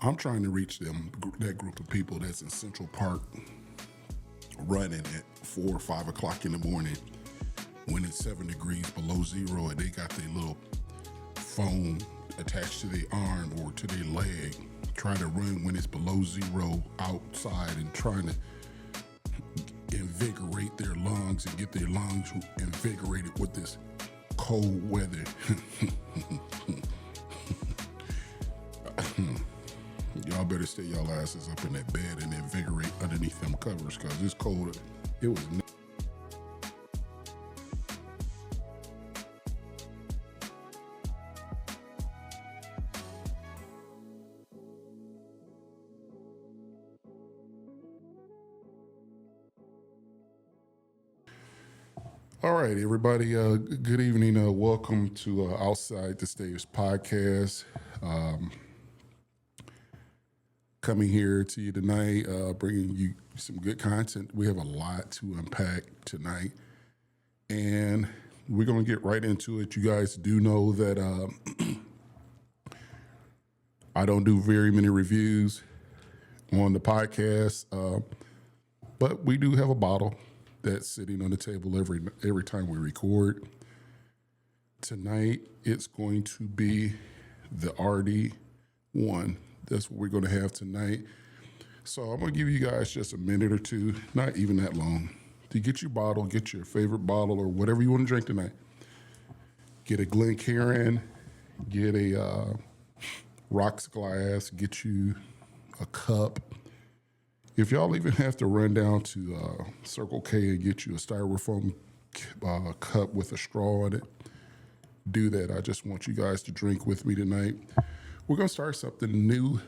I'm trying to reach that group of people that's in Central Park running at 4 or 5 o'clock in the morning when it's 7 degrees below zero and they got their little phone attached to their arm or to their leg, trying to run when it's below zero outside and trying to invigorate their lungs and get their lungs invigorated with this cold weather. Y'all better stay y'all asses up in that bed and invigorate underneath them covers because it's cold. It was. All right, everybody. Good evening. Welcome to Outside the Stage podcast. Coming here to you tonight, bringing you some good content. We have a lot to unpack tonight, and we're going to get right into it. You guys do know that I don't do very many reviews on the podcast, but we do have a bottle that's sitting on the table every time we record. Tonight, it's going to be the RD1. That's what we're going to have tonight. So I'm going to give you guys just a minute or two, not even that long, to get your bottle, get your favorite bottle or whatever you want to drink tonight. Get a Glencairn, get a rocks glass, get you a cup. If y'all even have to run down to Circle K and get you a styrofoam cup with a straw in it, do that. I just want you guys to drink with me tonight. We're going to start something new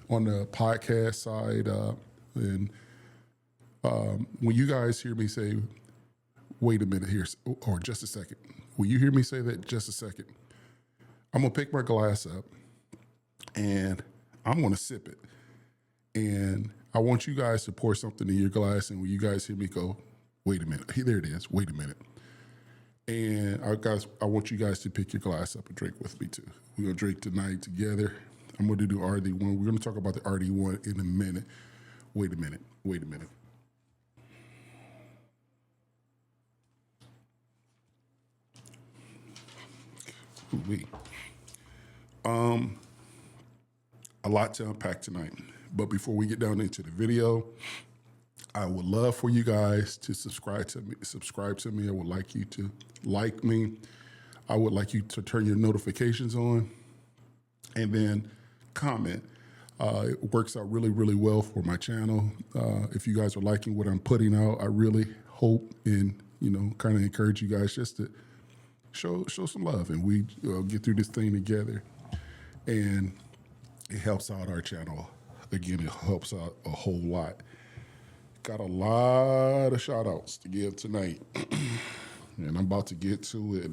on the podcast side. And when you guys hear me say, wait a minute here, or just a second, when you hear me say that, just a second, I'm going to pick my glass up and I'm going to sip it. And I want you guys to pour something in your glass. And when you guys hear me go, wait a minute, hey, there it is, wait a minute. And I want you guys to pick your glass up and drink with me too. We're going to drink tonight together. I'm going to do RD1. We're going to talk about the RD1 in a minute. Wait a minute. Ooh-wee. A lot to unpack tonight. But before we get down into the video, I would love for you guys to subscribe to me. I would like you to like me. I would like you to turn your notifications on and then comment. It works out really, really well for my channel. If you guys are liking what I'm putting out, I really hope and, kind of encourage you guys just to show some love and we get through this thing together. And it helps out our channel. Again, it helps out a whole lot. Got a lot of shout outs to give tonight. And I'm about to get to it.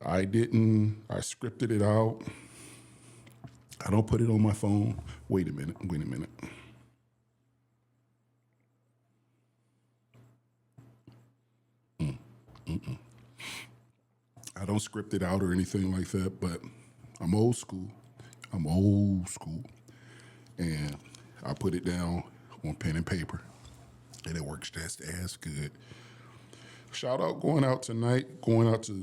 I scripted it out. I don't put it on my phone. Wait a minute. I don't script it out or anything like that, but I'm old school. And I put it down on pen and paper, and it works just as good. Shout out going out to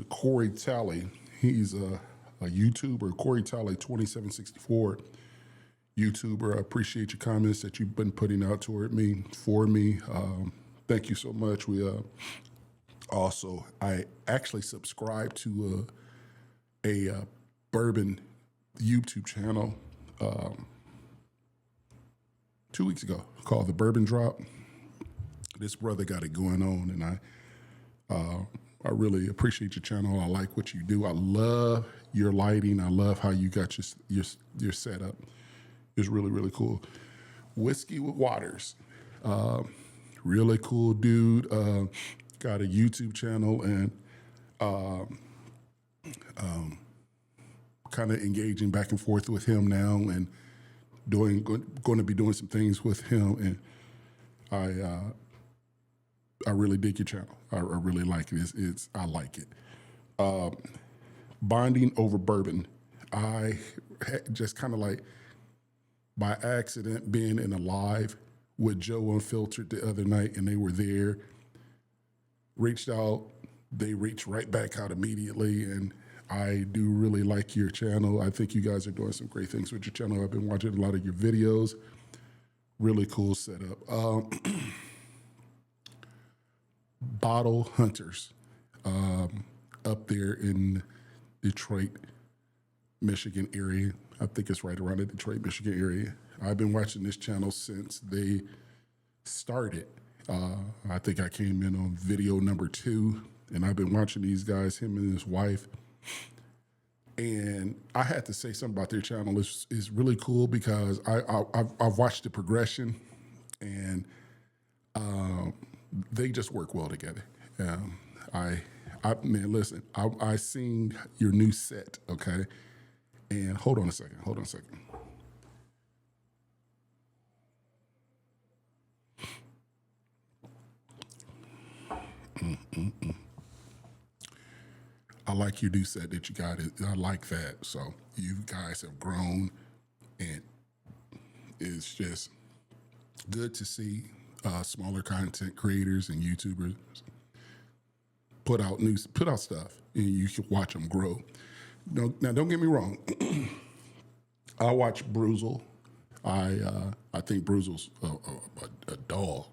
Corey Talley. He's a YouTuber, Corey Talley 2764 YouTuber. I appreciate your comments that you've been putting out for me. Thank you so much. I actually subscribed to a Bourbon YouTube channel 2 weeks ago called The Bourbon Drop. This brother got it going on, and I really appreciate your channel. I like what you do. I love your lighting. I love how you got your setup. It's really, really cool. Whiskey with Waters. Really cool dude. Got a YouTube channel and kind of engaging back and forth with him now and going to be doing some things with him. And I really dig your channel. I really like it. I like it. Bonding over bourbon. I just kind of like by accident being in a live with Joe Unfiltered the other night, and they were there, reached out. They reached right back out immediately, and I do really like your channel. I think you guys are doing some great things with your channel. I've been watching a lot of your videos. Really cool setup. Bottle Hunters up there in Detroit, Michigan area. I think it's right around the Detroit, Michigan area. I've been watching this channel since they started. I think I came in on video number 2, and I've been watching these guys, him and his wife. And I had to say something about their channel. It's really cool because I've watched the progression, and they just work well together. Man, listen, I seen your new set, okay? And hold on a second. I like your new set that you got. I like that. So you guys have grown, and it's just good to see smaller content creators and YouTubers put out stuff, and you can watch them grow. Now, don't get me wrong. I watch Bruzel. I think Bruzel's a dog.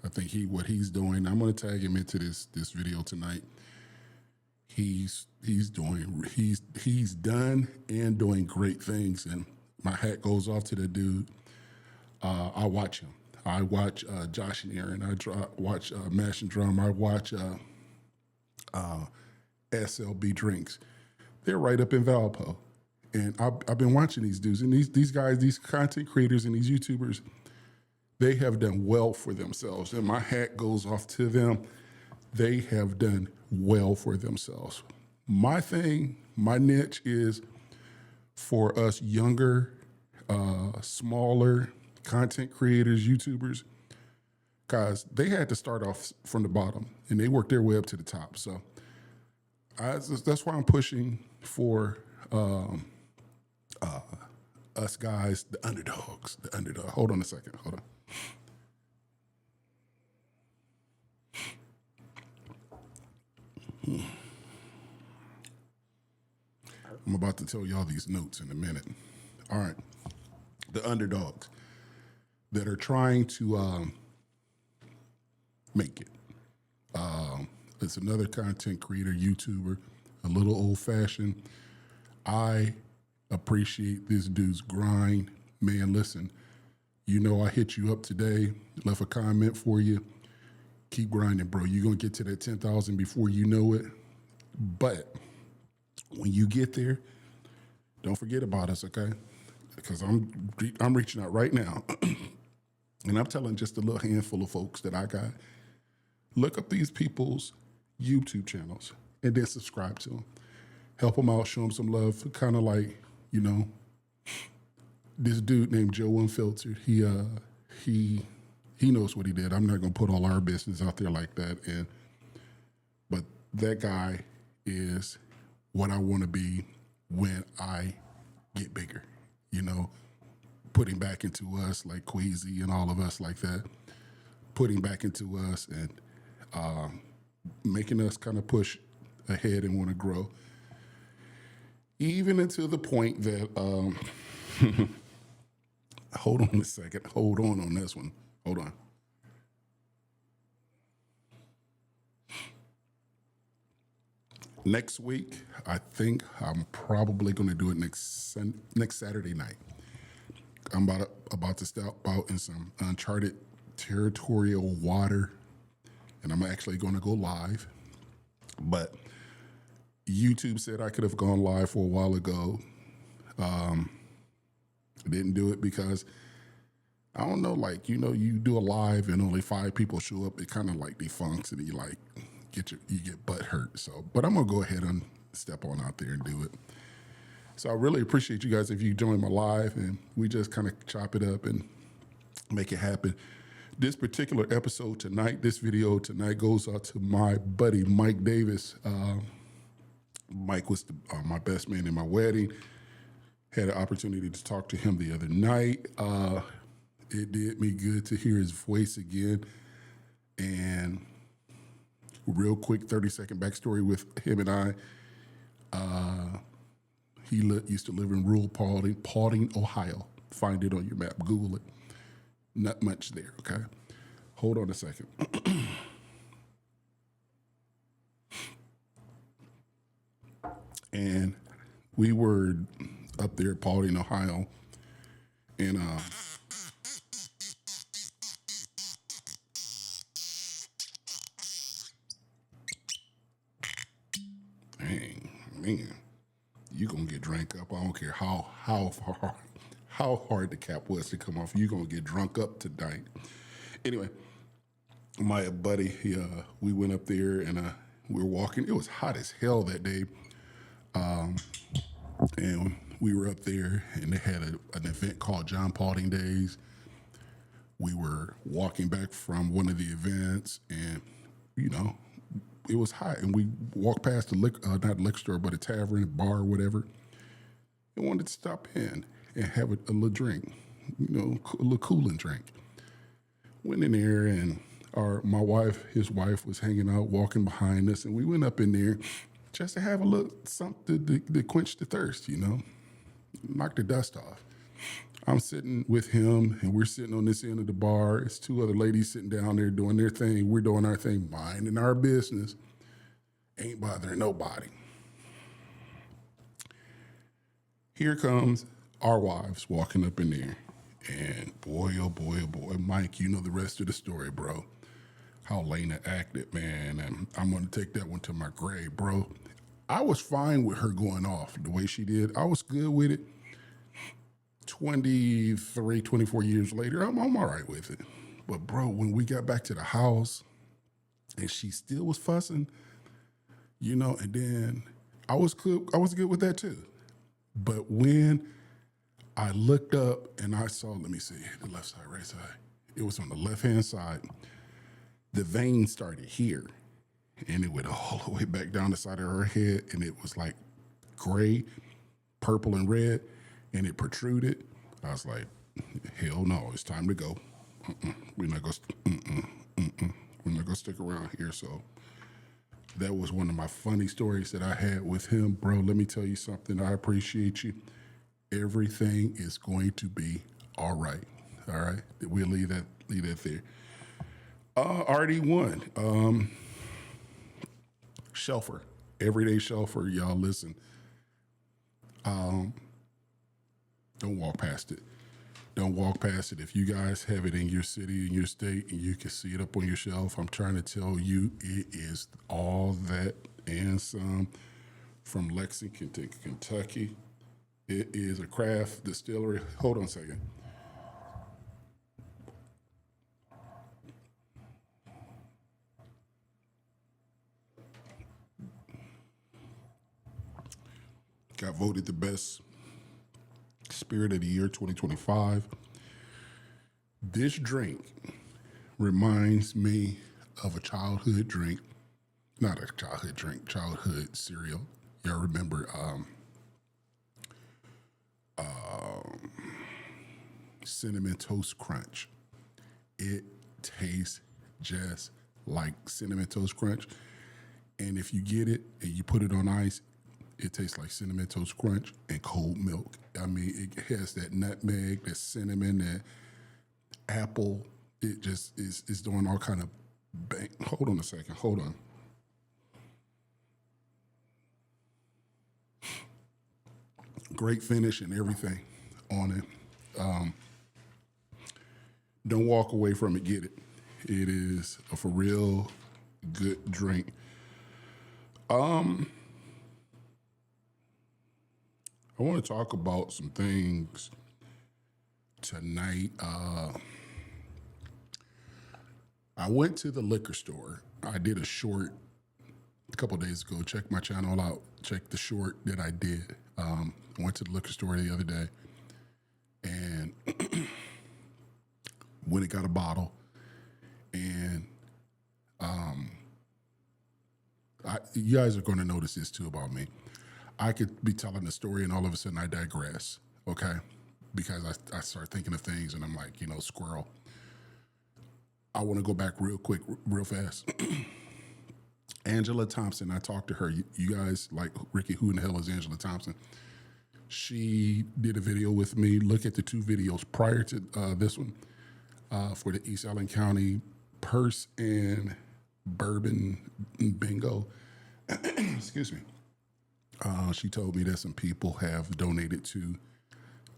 I think what he's doing. I'm going to tag him into this video tonight. He's done and doing great things, and my hat goes off to the dude. I watch him. I watch Josh and Aaron. I watch Mash and Drum. I watch SLB Drinks. They're right up in Valpo, and I've been watching these dudes, and these guys, these content creators, and these YouTubers. They have done well for themselves, and my hat goes off to them. They have done well for themselves. My thing, my niche is for us younger, smaller content creators, YouTubers, guys, they had to start off from the bottom, and they worked their way up to the top. So that's why I'm pushing for us guys, the underdogs, the underdog. Hold on a second. Hold on. I'm about to tell y'all these notes in a minute. All right. The underdogs that are trying to make it. It's another content creator, YouTuber, a little old-fashioned. I appreciate this dude's grind. Man, listen, you know I hit you up today, left a comment for you. Keep grinding, bro. You're going to get to that 10,000 before you know it. But when you get there, don't forget about us, okay? Because I'm reaching out right now. And I'm telling just a little handful of folks that I got, look up these people's YouTube channels and then subscribe to them. Help them out, show them some love. Kind of like, you know, this dude named Joe Unfiltered. He knows what he did. I'm not going to put all our business out there like that. But that guy is what I want to be when I get bigger, you know, putting back into us like Queasy and all of us like that, putting back into us and making us kind of push ahead and want to grow. Even until the point that, hold on a second, hold on this one. Hold on. Next week, I think I'm probably going to do it next Saturday night. I'm about to step out in some uncharted territorial water, and I'm actually going to go live. But YouTube said I could have gone live for a while ago. Didn't do it because I don't know, like, you know, you do a live and only 5 people show up, it kind of like defunks and you get butt hurt. So, but I'm gonna go ahead and step on out there and do it. So I really appreciate you guys if you join my live and we just kind of chop it up and make it happen. This particular episode tonight, this video tonight goes out to my buddy, Mike Davis. Mike was my best man in my wedding. Had an opportunity to talk to him the other night. It did me good to hear his voice again. And real quick, 30-second backstory with him and I. He used to live in rural Paulding, Ohio. Find it on your map. Google it. Not much there, okay? Hold on a second. And we were up there at Paulding, Ohio. And dang, man, you gonna get drunk up. I don't care how hard the cap was to come off. You gonna get drunk up tonight. Anyway, my buddy, we went up there and we were walking. It was hot as hell that day, and we were up there and they had an event called John Paulding Days. We were walking back from one of the events, and it was hot, and we walked past not liquor store, but a tavern, a bar, whatever, and wanted to stop in and have a little drink, a little cooling drink. Went in there, and his wife was hanging out, walking behind us, and we went up in there just to have a little something to quench the thirst, knock the dust off. I'm sitting with him, and we're sitting on this end of the bar. It's two other ladies sitting down there doing their thing. We're doing our thing, minding our business. Ain't bothering nobody. Here comes our wives walking up in there. And boy, oh boy, oh boy, Mike, you know the rest of the story, bro. How Lena acted, man. And I'm going to take that one to my grave, bro. I was fine with her going off the way she did. I was good with it. 23, 24 years later, I'm all right with it. But bro, when we got back to the house and she still was fussing, and then I was good with that too. But when I looked up and I saw, let me see, the left side, right side, it was on the left-hand side. The vein started here and it went all the way back down the side of her head, and it was like gray, purple, and red, and it protruded. I was like, hell no, it's time to go. We're not gonna stick around here. So that was one of my funny stories that I had with him. Bro, let me tell you something. I appreciate you. Everything is going to be all right. All right. We'll leave that there. RD1. Shelfer. Everyday shelfer. Y'all listen. Don't walk past it. Don't walk past it. If you guys have it in your city, in your state, and you can see it up on your shelf, I'm trying to tell you, it is all that and some from Lexington to Kentucky. It is a craft distillery. Hold on a second. Got voted the best spirit of the year 2025. This drink reminds me of a childhood drink. Not a childhood drink, childhood cereal. Y'all remember Cinnamon Toast Crunch. It tastes just like Cinnamon Toast Crunch. And if you get it and you put it on ice, it tastes like Cinnamon Toast Crunch and cold milk. I mean, it has that nutmeg, that cinnamon, that apple. It just is doing all kind of bang. Hold on a second. Hold on. Great finish and everything on it. Don't walk away from it. Get it. It is a for real good drink. I want to talk about some things tonight. I went to the liquor store. I did a short a couple of days ago. Check my channel out. Check the short that I did. I went to the liquor store the other day and went and got a bottle. And you guys are going to notice this too about me. I could be telling a story and all of a sudden I digress, okay? Because I start thinking of things and I'm like, squirrel. I want to go back real quick, real fast. Angela Thompson, I talked to her. You guys, like, Ricky, who in the hell is Angela Thompson? She did a video with me. Look at the two videos prior to this one for the East Allen County Purse and Bourbon Bingo. Excuse me. She told me that some people have donated to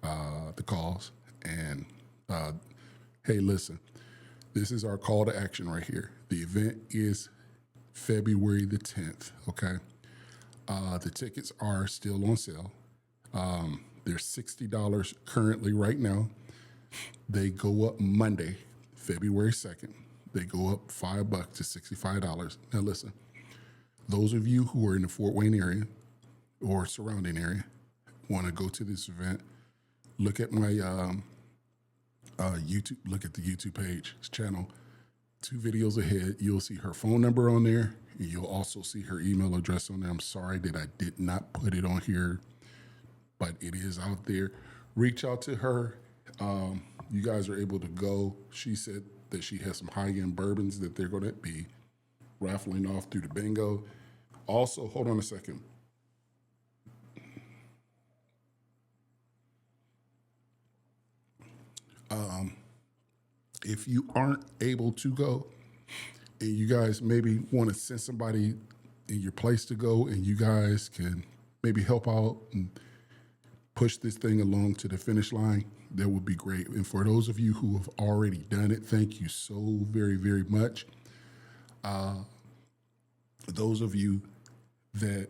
the cause. And hey, listen, this is our call to action right here. The event is February the 10th, okay? The tickets are still on sale. They're $60 currently right now. They go up Monday, February 2nd. They go up $5 to $65. Now listen, those of you who are in the Fort Wayne area or surrounding area want to go to this event, look at my YouTube, look at the YouTube page, channel. 2 videos ahead, you'll see her phone number on there, and you'll also see her email address on there. I'm sorry that I did not put it on here, but it is out there. Reach out to her. You guys are able to go. She said that she has some high-end bourbons that they're going to be raffling off through the bingo. Also, hold on a second. If you aren't able to go and you guys maybe want to send somebody in your place to go and you guys can maybe help out and push this thing along to the finish line, that would be great. And for those of you who have already done it, thank you so very, very much. Those of you that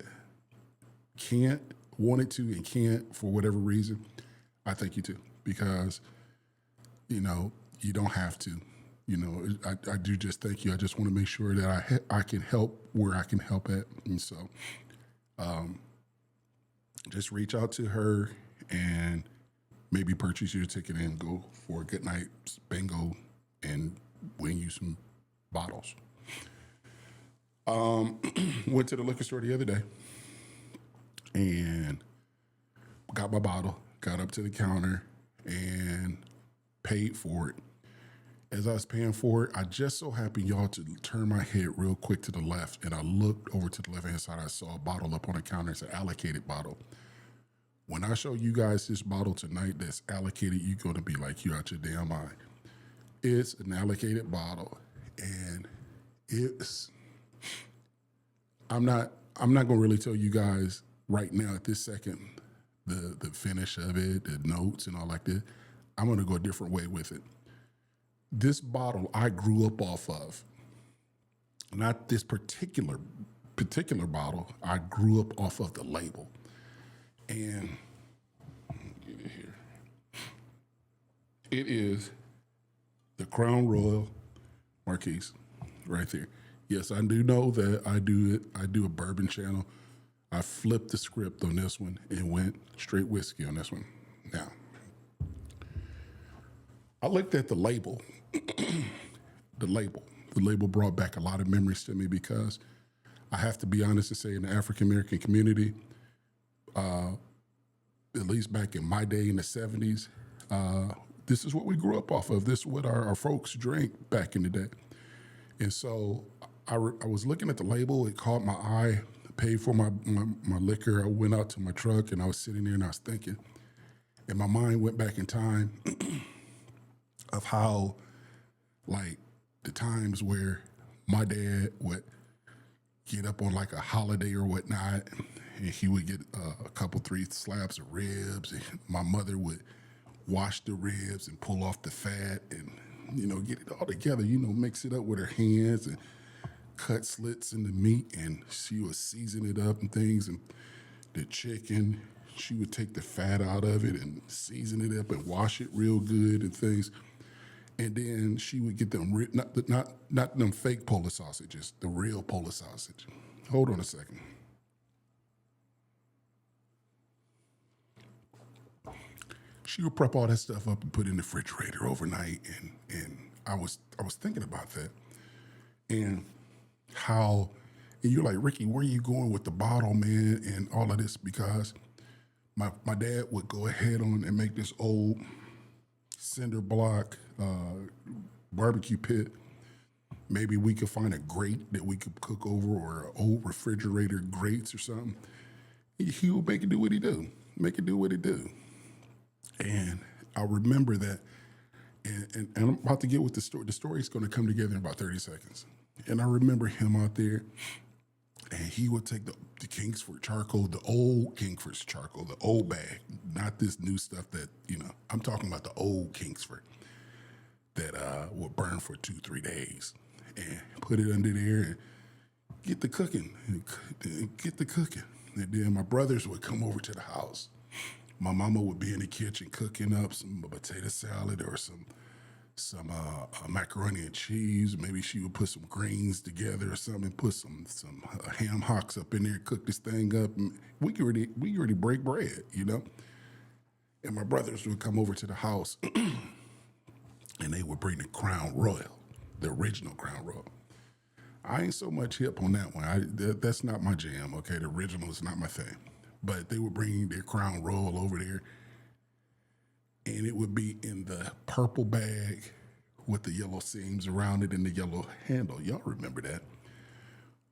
can't, wanted to and can't for whatever reason, I thank you too, because you don't have to. I do just thank you. I just want to make sure that I can help where I can help at. And so just reach out to her and maybe purchase your ticket and go for a good night bingo and win you some bottles. Went to the liquor store the other day and got my bottle, got up to the counter and paid for it. As I was paying for it, I just so happened, y'all, to turn my head real quick to the left, and I looked over to the left-hand side. I saw a bottle up on the counter. It's an allocated bottle. When I show you guys this bottle tonight that's allocated, you're going to be like, you out your damn mind. It's an allocated bottle, and I'm not going to really tell you guys right now at this second the finish of it, the notes and all like that. I'm going to go a different way with it. This bottle I grew up off of. Not this particular bottle. I grew up off of the label. And get it here. It is the Crown Royal Marquis right there. Yes, I do know that I do a bourbon channel. I flipped the script on this one and went straight whiskey on this one. Now, I looked at the label. The label brought back a lot of memories to me because I have to be honest and say in the African American community, at least back in my day in the 70s, this is what we grew up off of. This is what our folks drank back in the day. And so I was looking at the label. It caught my eye. I paid for my liquor. I went out to my truck and I was sitting there and I was thinking. And my mind went back in time of how, like, the times where my dad would get up on like a holiday or whatnot, and he would get a couple, 3 slabs of ribs, and my mother would wash the ribs and pull off the fat and, get it all together, mix it up with her hands and cut slits in the meat, and she would season it up and things. And the chicken, she would take the fat out of it and season it up and wash it real good and things. And then she would get them, not them fake Polish sausages, the real Polish sausage. Hold on a second. She would prep all that stuff up and put it in the refrigerator overnight. And I was thinking about that and how And you're like, Ricky, where are you going with the bottle, man, and all of this? Because my dad would go ahead on and make this old cinder block barbecue pit. Maybe we could find a grate that we could cook over, or old refrigerator grates or something. He would make it do what he do. Make it do what it do. And I remember that. And I'm about to get with the story. The story's going to come together in about 30 seconds. And I remember him out there, and he would take the Kingsford charcoal, the old Kingsford charcoal, the old bag, not this new stuff that, I'm talking about the old Kingsford that would burn for 2-3 days, and put it under there and get the cooking, And then my brothers would come over to the house. My mama would be in the kitchen cooking up some potato salad or some macaroni and cheese. Maybe she would put some greens together or something, put some ham hocks up in there, cook this thing up. And we could already break bread, And my brothers would come over to the house, and they would bring the Crown Royal, the original Crown Royal. I ain't so much hip on that one. That's not my jam, okay? The original is not my thing. But they would bring their Crown Royal over there, and it would be in the purple bag with the yellow seams around it and the yellow handle. Y'all remember that?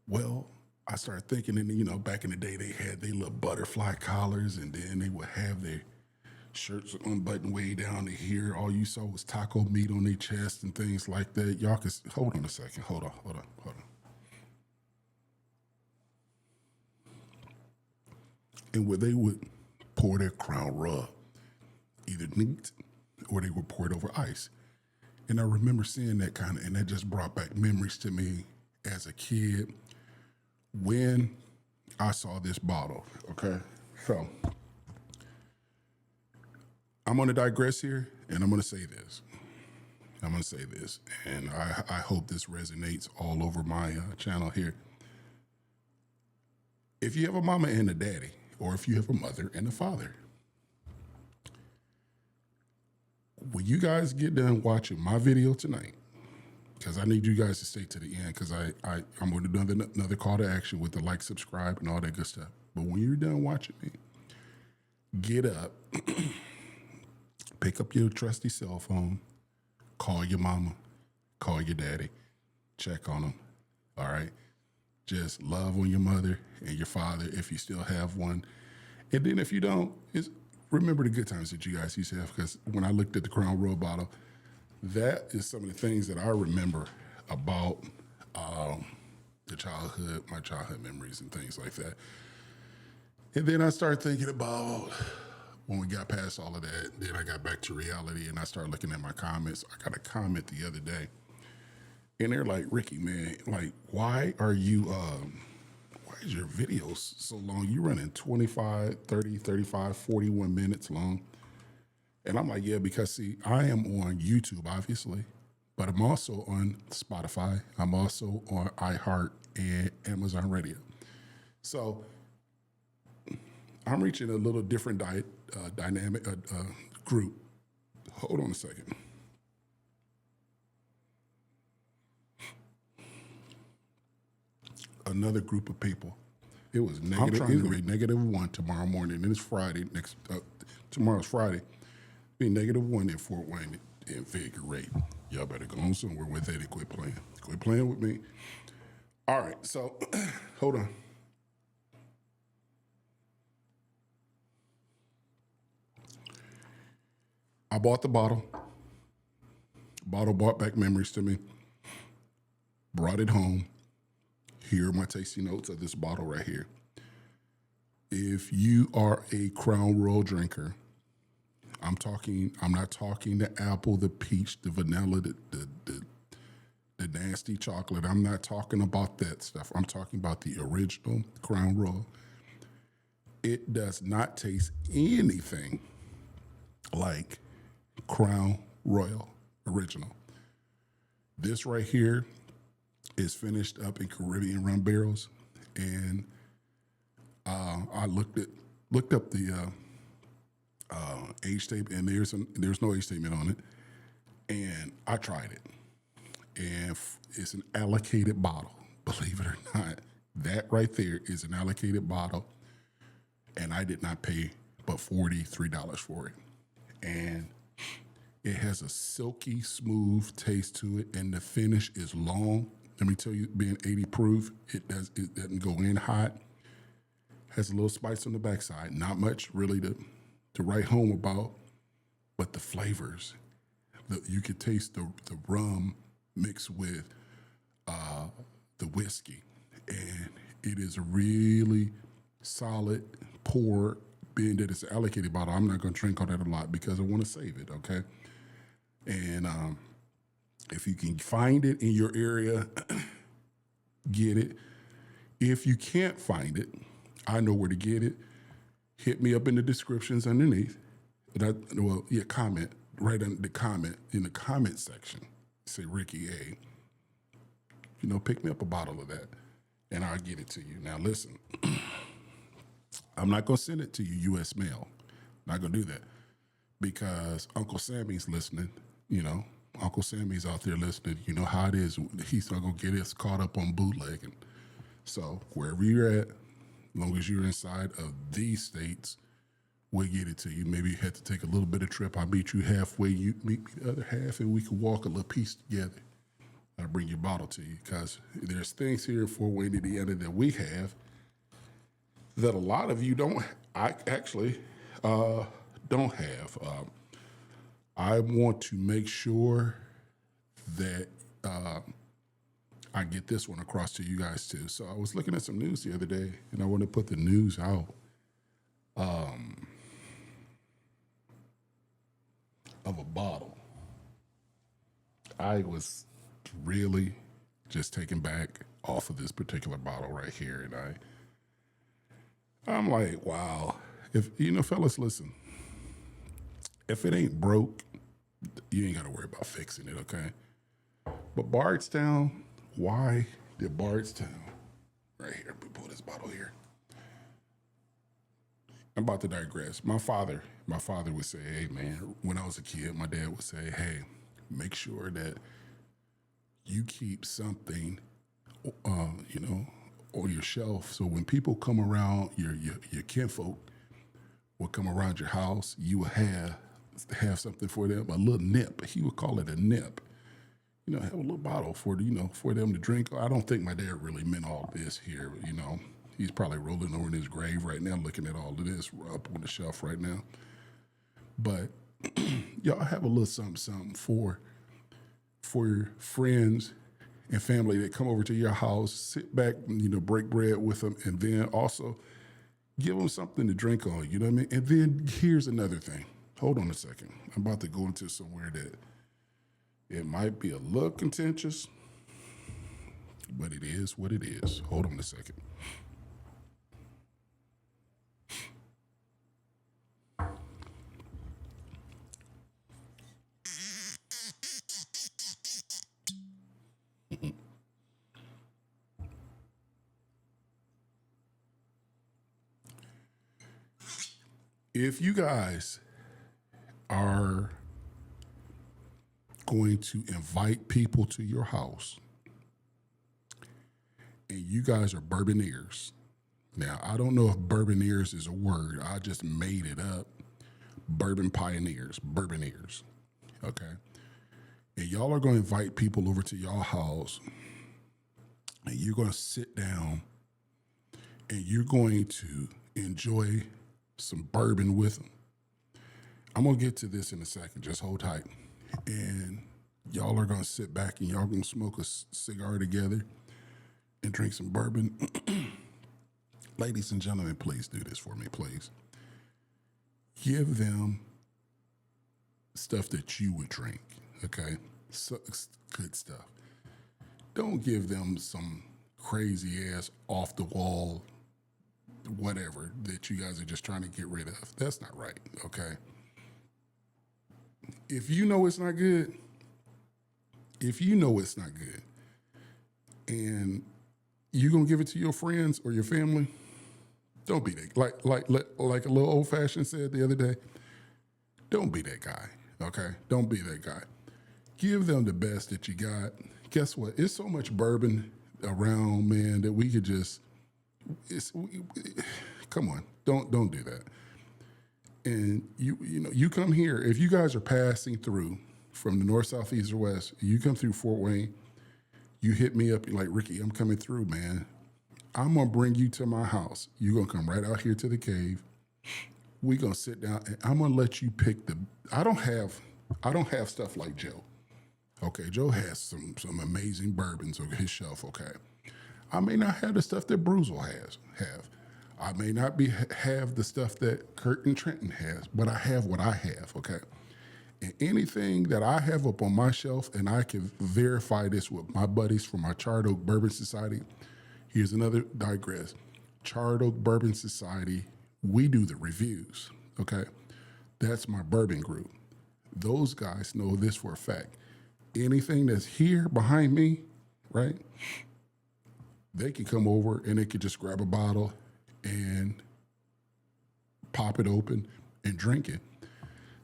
Well, I started thinking, and back in the day, they had their little butterfly collars, and then they would have their shirts unbuttoned way down to here. All you saw was taco meat on their chest and things like that. Y'all could, hold on a second. Hold on. And where they would pour their Crown Royal, either neat or they would pour it over ice. And I remember seeing that and that just brought back memories to me as a kid when I saw this bottle, okay? So I'm going to digress here, and I'm going to say this. And I hope this resonates all over my channel here. If you have a mama and a daddy, or if you have a mother and a father, when you guys get done watching my video tonight, because I need you guys to stay to the end, because I'm going to do another call to action with the like, subscribe, and all that good stuff. But when you're done watching me, get up, pick up your trusty cell phone, call your mama, call your daddy, check on them, all right? Just love on your mother and your father if you still have one. And then if you don't, remember the good times that you guys used to have, because when I looked at the Crown Royal bottle, that is some of the things that I remember about my childhood memories and things like that. And then I started thinking about when we got past all of that, then I got back to reality, and I started looking at my comments. I got a comment the other day, and they're like, Ricky, man, like, why is your videos so long? You running 25, 30, 35, 41 minutes long. And I'm like, yeah, because see, I am on YouTube, obviously, but I'm also on Spotify. I'm also on iHeart and Amazon Radio. So I'm reaching a little different dynamic group. Hold on a second. Another group of people. It was negative. It's gonna be -1 tomorrow morning, and it's Friday. Tomorrow's Friday. Be -1 in Fort Wayne and figure rate. Y'all better go on somewhere with it and quit playing. Quit playing with me. All right, so hold on. I bought the bottle. Bottle brought back memories to me. Brought it home. Here are my tasty notes of this bottle right here. If you are a Crown Royal drinker, I'm not talking the apple, the peach, the vanilla, the nasty chocolate. I'm not talking about that stuff. I'm talking about the original Crown Royal. It does not taste anything like Crown Royal Original. This right here is finished up in Caribbean rum barrels, and I looked up the age statement, and there's no age statement on it, and I tried it, and it's an allocated bottle, believe it or not. That right there is an allocated bottle, and I did not pay but $43 for it. And it has a silky, smooth taste to it, and the finish is long. Let me tell you, being 80 proof, it doesn't go in hot. Has a little spice on the backside, not much really to write home about, but the flavors. You could taste the rum mixed with the whiskey, and it is a really solid pour. Being that it's an allocated bottle, I'm not going to drink all that a lot because I want to save it, okay? And if you can find it in your area, get it. If you can't find it, I know where to get it. Hit me up in the descriptions underneath. Comment right in the comment section. Say Ricky A. Pick me up a bottle of that, and I'll get it to you. Now listen, I'm not gonna send it to you U.S. mail. I'm not gonna do that because Uncle Sammy's listening. Uncle Sammy's out there listening. You know how it is. He's not gonna get us caught up on bootlegging. So wherever you're at, as long as you're inside of these states, we'll get it to you. Maybe you had to take a little bit of trip. I'll meet you halfway. You meet me the other half, and we can walk a little piece together. I'll bring your bottle to you because there's things here in Fort Wayne, Indiana that we have that a lot of you don't. I actually don't have. I want to make sure that I get this one across to you guys too. So I was looking at some news the other day, and I want to put the news out. Of a bottle. I was really just taken back off of this particular bottle right here, and I'm like, wow. If fellas, listen. If it ain't broke, you ain't got to worry about fixing it, okay? But Bardstown, why did Bardstown? Right here, we pull this bottle here. I'm about to digress. My father would say, hey, man, when I was a kid, my dad would say, hey, make sure that you keep something, on your shelf. So when people come around, your kinfolk will come around your house, you will have something for them, a little nip. He would call it a nip. Have a little bottle for them to drink. I don't think my dad really meant all this here, He's probably rolling over in his grave right now, looking at all of this up on the shelf right now. But y'all have a little something for your friends and family that come over to your house. Sit back, break bread with them, and then also give them something to drink on. You know what I mean? And then here's another thing. Hold on a second. I'm about to go into somewhere that it might be a little contentious, but it is what it is. Hold on a second. If you guys are going to invite people to your house and you guys are Bourboneers, now I don't know if Bourboneers is a word. I just made it up. Bourbon pioneers, Bourboneers, okay? And y'all are going to invite people over to y'all house and you're going to sit down and you're going to enjoy some bourbon with them. I'm going to get to this in a second. Just hold tight. And y'all are going to sit back and y'all going to smoke a cigar together and drink some bourbon. Ladies and gentlemen, please do this for me, please. Give them stuff that you would drink, okay? So, good stuff. Don't give them some crazy ass off the wall whatever that you guys are just trying to get rid of. That's not right, okay? If you know it's not good, and you're gonna give it to your friends or your family, don't be that. Like a little old fashioned said the other day, don't be that guy, okay? Don't be that guy. Give them the best that you got. Guess what? It's so much bourbon around, man, that we could just, come on, don't do that. And you come here, if you guys are passing through from the north, south, east, or west, you come through Fort Wayne, you hit me up, you're like, Ricky, I'm coming through, man. I'm gonna bring you to my house. You're gonna come right out here to the cave. We gonna sit down and I'm gonna let you pick I don't have stuff like Joe. Okay, Joe has some amazing bourbons on his shelf, okay. I may not have the stuff that Bruzel have. I may not have the stuff that Kurt and Trenton has, but I have what I have, okay? And anything that I have up on my shelf, and I can verify this with my buddies from my Charred Oak Bourbon Society. Here's another digress. Charred Oak Bourbon Society, we do the reviews, okay? That's my bourbon group. Those guys know this for a fact. Anything that's here behind me, right? They can come over and they can just grab a bottle and pop it open and drink it.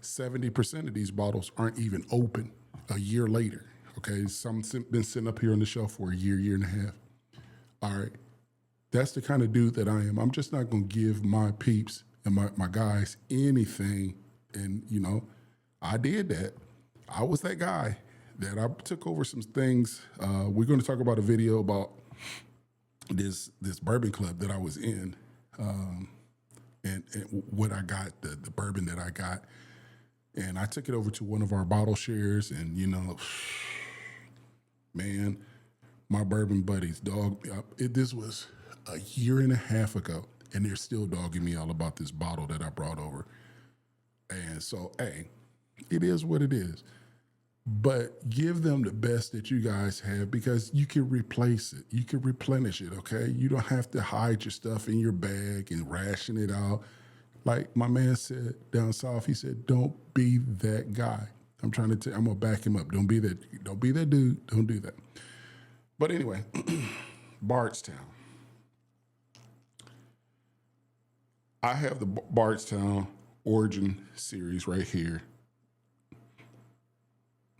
70% of these bottles aren't even open a year later, okay? Some been sitting up here on the shelf for a year and a half. All right, that's the kind of dude that I am. I'm just not gonna give my peeps and my guys anything. And, I did that. I was that guy that I took over some things. We're gonna talk about a video about this bourbon club that I was in, and what I got, the bourbon that I got. And I took it over to one of our bottle shares, and man, my bourbon buddies dogged me up. This was a year and a half ago, and they're still dogging me all about this bottle that I brought over. And so, hey, it is what it is. But give them the best that you guys have, because you can replace it. You can replenish it, okay? You don't have to hide your stuff in your bag and ration it out. Like my man said down south, he said, don't be that guy. I'm going to back him up. Don't be that dude. Don't do that. But anyway, Bardstown. I have the Bardstown Origin series right here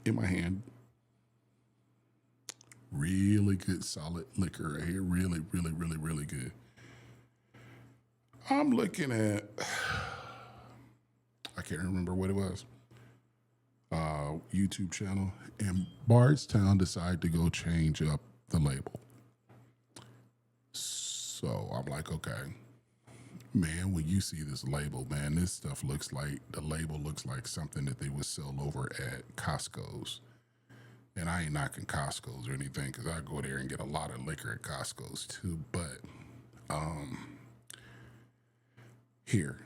in my hand. Really good, solid liquor right here. Really, really, really, really good. I'm looking at, I can't remember what it was, YouTube channel, and Bardstown decided to go change up the label. So I'm like, okay, man, when you see this label, man, this stuff the label looks like something that they would sell over at Costco's. And I ain't knocking Costco's or anything, because I go there and get a lot of liquor at Costco's too. But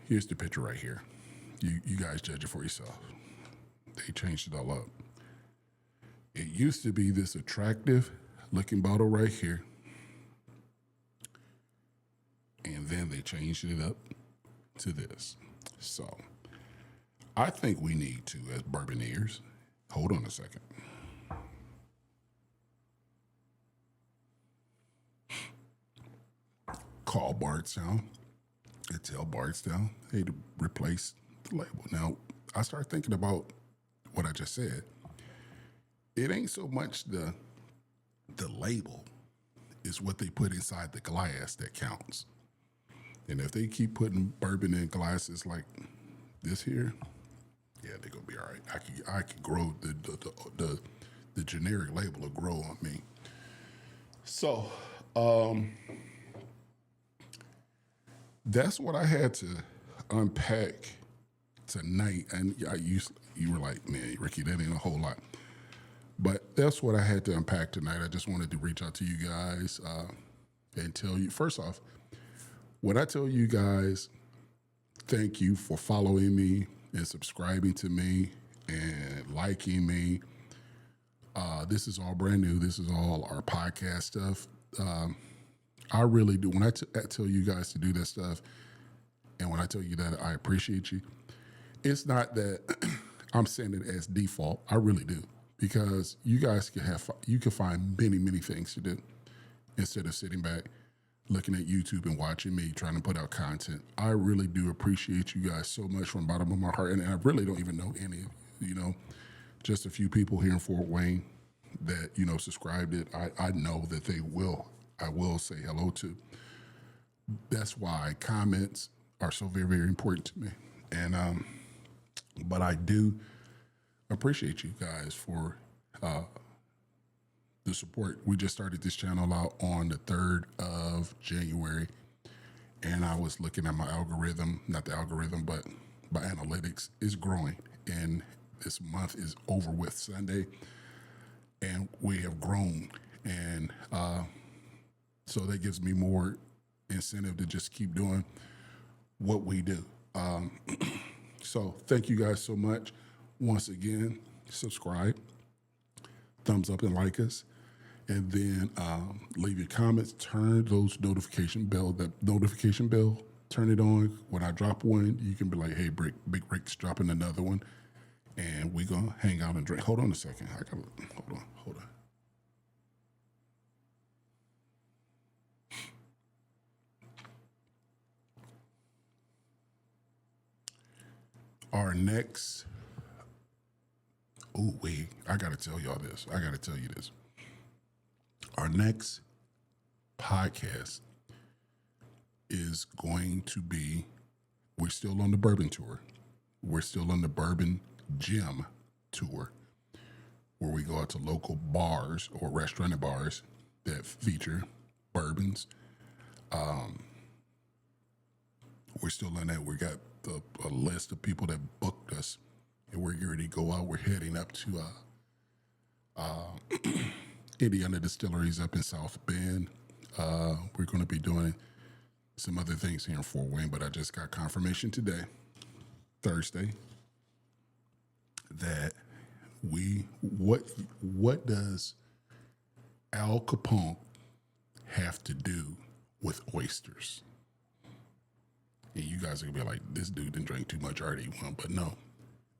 here's the picture right here. You guys judge it for yourself. They changed it all up. It used to be this attractive looking bottle right here. And then they changed it up to this. So I think we need to, as bourbonniers, hold on a second. Call Bardstown and tell Bardstown, hey, to replace the label. Now, I started thinking about what I just said. It ain't so much the label, it's what they put inside the glass that counts. And if they keep putting bourbon in glasses like this here, yeah, they're gonna be all right. I can grow the generic label will grow on me. So that's what I had to unpack tonight. And you were like, man, Ricky, that ain't a whole lot. But that's what I had to unpack tonight. I just wanted to reach out to you guys and tell you, first off, when I tell you guys, thank you for following me and subscribing to me and liking me. This is all brand new. This is all our podcast stuff. I really do. When I tell you guys to do that stuff, and when I tell you that I appreciate you, it's not that I'm saying it as default. I really do, because you guys can find many things to do instead of sitting back, looking at YouTube and watching me trying to put out content. I really do appreciate you guys so much from the bottom of my heart, and I really don't even know any of you. Just a few people here in Fort Wayne, that, subscribed it, I know that I will say hello to. That's why comments are so very, very important to me. And, but I do appreciate you guys for, the support. We just started this channel out on the 3rd of January, and I was looking at my algorithm, not the algorithm, but my analytics is growing. And this month is over with Sunday, and we have grown. And so that gives me more incentive to just keep doing what we do. So thank you guys so much. Once again, subscribe, thumbs up and like us. And then leave your comments, turn those notification bell, turn it on. When I drop one, you can be like, hey, Big Rick's dropping another one. And we're going to hang out and drink. Hold on a second. Hold on. Our next, I got to tell y'all this. I got to tell you this. Our next podcast is going to be, we're still on the Bourbon tour. We're still on the Bourbon Gym tour, where we go out to local bars or restaurant and bars that feature bourbons. We're still on that. We got a list of people that booked us, and we're ready to go out. We're heading up to Indiana Distilleries up in South Bend. We're going to be doing some other things here in Fort Wayne, but I just got confirmation today, Thursday, that what does Al Capone have to do with oysters? And you guys are gonna be like, this dude didn't drink too much already. But no,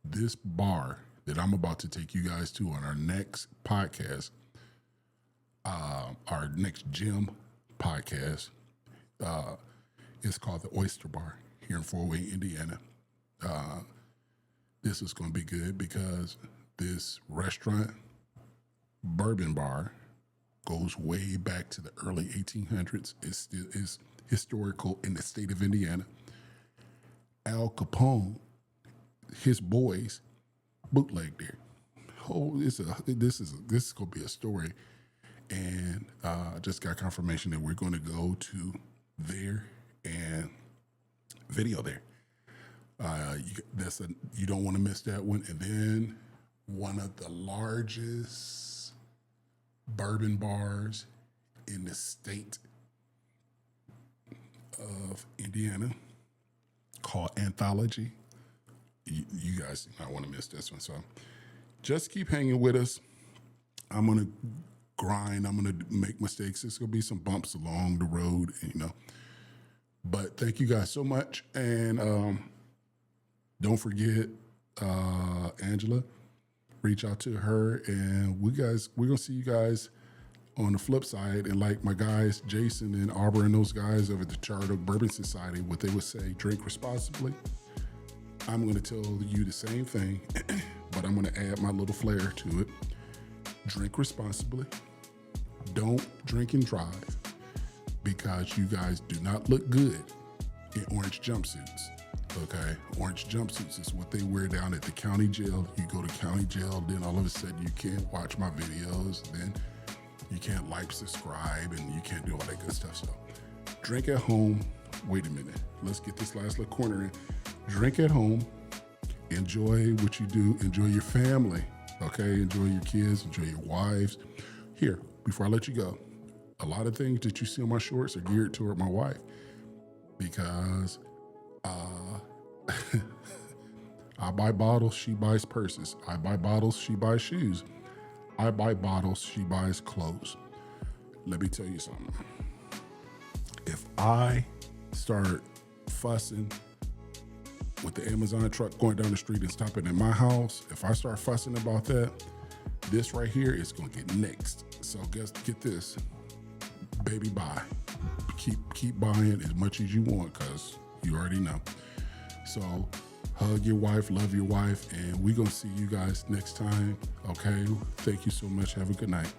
this bar that I'm about to take you guys to on our next podcast, our next gym podcast, is called the Oyster Bar here in Fort Wayne, Indiana. This is going to be good because this restaurant, bourbon bar, goes way back to the early 1800s. It still is historical in the state of Indiana. Al Capone, his boys, bootlegged there. Oh, this is going to be a story. And I just got confirmation that we're going to go to there and video there. You don't want to miss that one. And then one of the largest bourbon bars in the state of Indiana, called Anthology. You guys do not want to miss this one. So just keep hanging with us. I'm going to grind. I'm going to make mistakes. There's going to be some bumps along the road, But thank you guys so much. And don't forget, Angela, reach out to her. And we're going to see you guys on the flip side. And like my guys, Jason and Arbor and those guys over at the Charter Oak Bourbon Society, what they would say, drink responsibly. I'm going to tell you the same thing, but I'm going to add my little flair to it. Drink responsibly. Don't drink and drive, because you guys do not look good in orange jumpsuits. Okay, orange jumpsuits is what they wear down at the county jail. You go to county jail, then all of a sudden you can't watch my videos, then you can't like, subscribe, and you can't do all that good stuff. So drink at home. Wait a minute. Let's get this last little corner in. Drink at home. Enjoy what you do. Enjoy your family. Okay, enjoy your kids. Enjoy your wives. Here, before I let you go, a lot of things that you see on my shorts are geared toward my wife, because I buy bottles, she buys purses. I buy bottles, she buys shoes. I buy bottles, she buys clothes. Let me tell you something. If I start fussing with the Amazon truck going down the street and stopping at my house, if I start fussing about that, this right here is going to get nixed. So get this, baby, buy. Keep buying as much as you want, because you already know. So Hug your wife, love your wife, and we're going to see you guys next time. Okay? Thank you so much. Have a good night.